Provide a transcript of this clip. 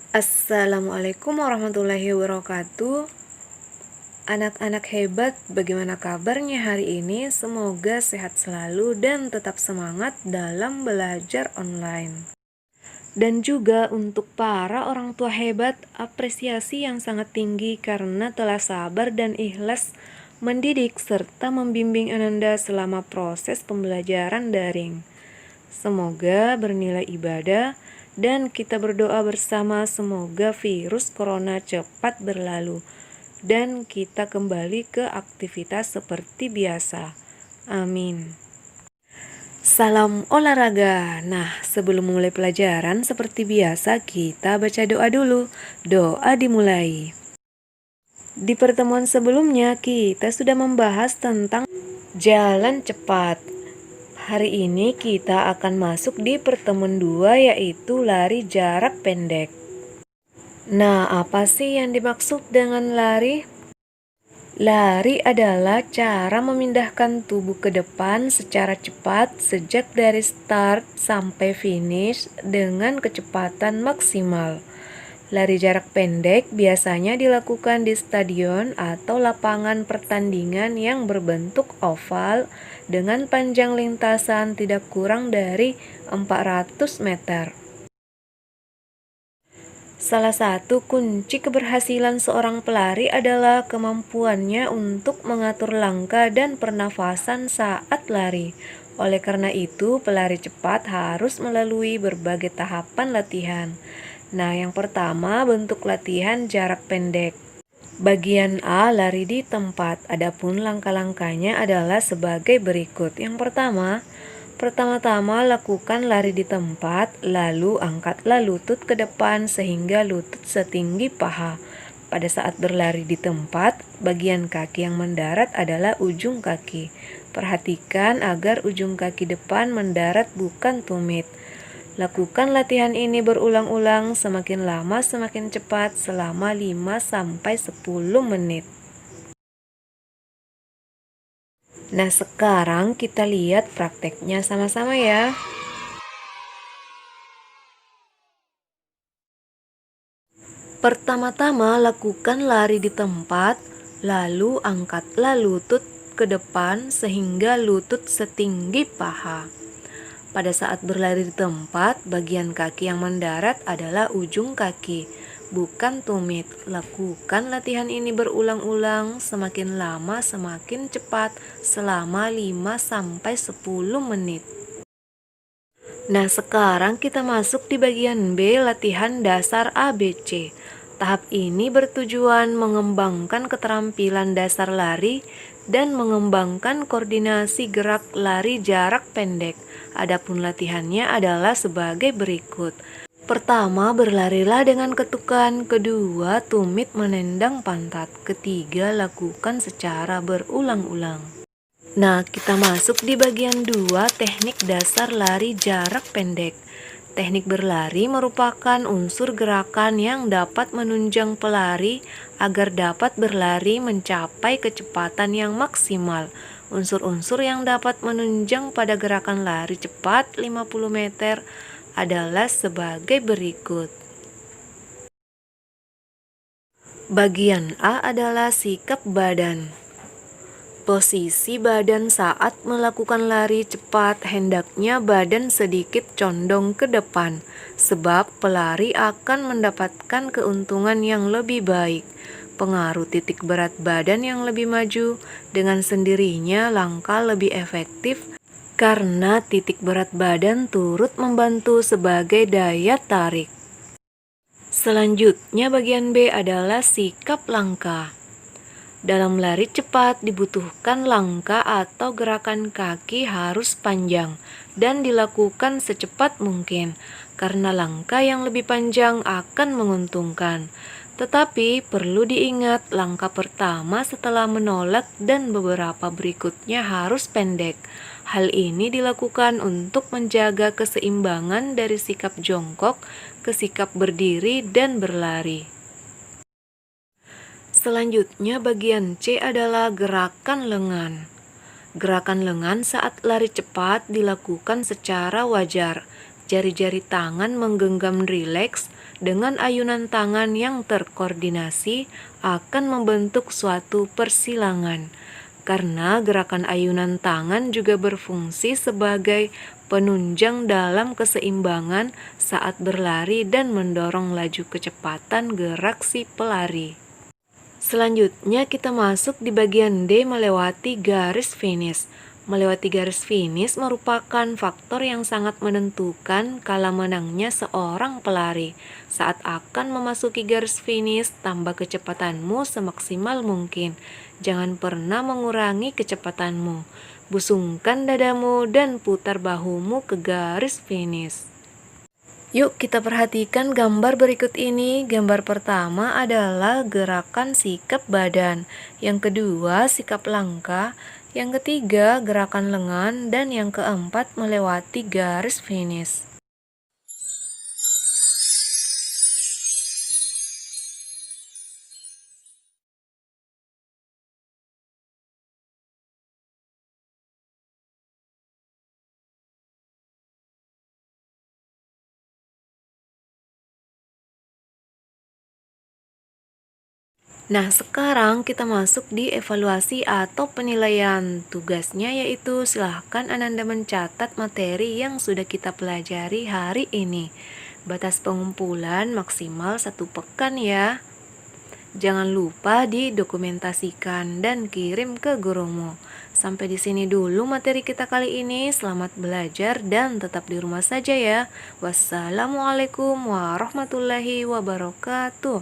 Assalamualaikum warahmatullahi wabarakatuh. Anak-anak hebat, bagaimana kabarnya hari ini? Semoga sehat selalu dan tetap semangat dalam belajar online. Dan juga untuk para orang tua hebat, apresiasi yang sangat tinggi karena telah sabar dan ikhlas mendidik serta membimbing Ananda selama proses pembelajaran daring. Semoga bernilai ibadah dan kita berdoa bersama semoga virus corona cepat berlalu dan kita kembali ke aktivitas seperti biasa. Amin. Salam olahraga. Nah, sebelum mulai pelajaran seperti biasa kita baca doa dulu. Doa dimulai. Di pertemuan sebelumnya kita sudah membahas tentang jalan cepat. Hari ini kita akan masuk di pertemuan 2 yaitu lari jarak pendek. Nah, apa sih yang dimaksud dengan lari? Lari adalah cara memindahkan tubuh ke depan secara cepat sejak dari start sampai finish dengan kecepatan maksimal. Lari jarak pendek biasanya dilakukan di stadion atau lapangan pertandingan yang berbentuk oval dengan panjang lintasan tidak kurang dari 400 meter. Salah satu kunci keberhasilan seorang pelari adalah kemampuannya untuk mengatur langkah dan pernafasan saat lari. Oleh karena itu, pelari cepat harus melalui berbagai tahapan latihan. Nah, yang pertama bentuk latihan jarak pendek. Bagian A, lari di tempat. Adapun langkah-langkahnya adalah sebagai berikut. Yang pertama-tama lakukan lari di tempat, lalu angkatlah lutut ke depan sehingga lutut setinggi paha. Pada saat berlari di tempat, bagian kaki yang mendarat adalah ujung kaki. Perhatikan agar ujung kaki depan mendarat bukan tumit. Lakukan latihan ini berulang-ulang, semakin lama semakin cepat selama 5-10 menit. Nah, sekarang kita lihat prakteknya sama-sama ya. Pertama-tama lakukan lari di tempat, lalu angkatlah lutut ke depan sehingga lutut setinggi paha. Pada saat berlari di tempat, bagian kaki yang mendarat adalah ujung kaki, bukan tumit. Lakukan latihan ini berulang-ulang, semakin lama semakin cepat selama 5-10 menit. Nah, sekarang kita masuk di bagian B, latihan dasar ABC. Tahap ini bertujuan mengembangkan keterampilan dasar lari dan mengembangkan koordinasi gerak lari jarak pendek. Adapun latihannya adalah sebagai berikut. Pertama, berlarilah dengan ketukan. Kedua, tumit menendang pantat. Ketiga, lakukan secara berulang-ulang. Nah, kita masuk di bagian 2, teknik dasar lari jarak pendek. Teknik berlari merupakan unsur gerakan yang dapat menunjang pelari agar dapat berlari mencapai kecepatan yang maksimal. Unsur-unsur yang dapat menunjang pada gerakan lari cepat 50 meter adalah sebagai berikut. Bagian A adalah sikap badan. Posisi badan saat melakukan lari cepat hendaknya badan sedikit condong ke depan, sebab pelari akan mendapatkan keuntungan yang lebih baik. Pengaruh titik berat badan yang lebih maju dengan sendirinya langkah lebih efektif karena titik berat badan turut membantu sebagai daya tarik. Selanjutnya bagian B adalah sikap langkah. Dalam lari cepat dibutuhkan langkah atau gerakan kaki harus panjang dan dilakukan secepat mungkin karena langkah yang lebih panjang akan menguntungkan. Tetapi perlu diingat langkah pertama setelah menolak dan beberapa berikutnya harus pendek. Hal ini dilakukan untuk menjaga keseimbangan dari sikap jongkok ke sikap berdiri dan berlari. Selanjutnya bagian C adalah gerakan lengan. Gerakan lengan saat lari cepat dilakukan secara wajar. Jari-jari tangan menggenggam rileks dengan ayunan tangan yang terkoordinasi akan membentuk suatu persilangan. Karena gerakan ayunan tangan juga berfungsi sebagai penunjang dalam keseimbangan saat berlari dan mendorong laju kecepatan gerak si pelari. Selanjutnya kita masuk di bagian D melewati garis finish. Melewati garis finish merupakan faktor yang sangat menentukan kala menangnya seorang pelari. Saat akan memasuki garis finish, tambah kecepatanmu semaksimal mungkin. Jangan pernah mengurangi kecepatanmu. Busungkan dadamu dan putar bahumu ke garis finish. Yuk kita perhatikan gambar berikut ini. Gambar pertama adalah gerakan sikap badan, yang kedua sikap langkah, yang ketiga gerakan lengan, dan yang keempat melewati garis finish. Nah, sekarang kita masuk di evaluasi atau penilaian tugasnya, yaitu silahkan Ananda mencatat materi yang sudah kita pelajari hari ini. Batas pengumpulan maksimal 1 pekan ya. Jangan lupa didokumentasikan dan kirim ke gurumu. Sampai di sini dulu materi kita kali ini. Selamat belajar dan tetap di rumah saja ya. Wassalamualaikum warahmatullahi wabarakatuh.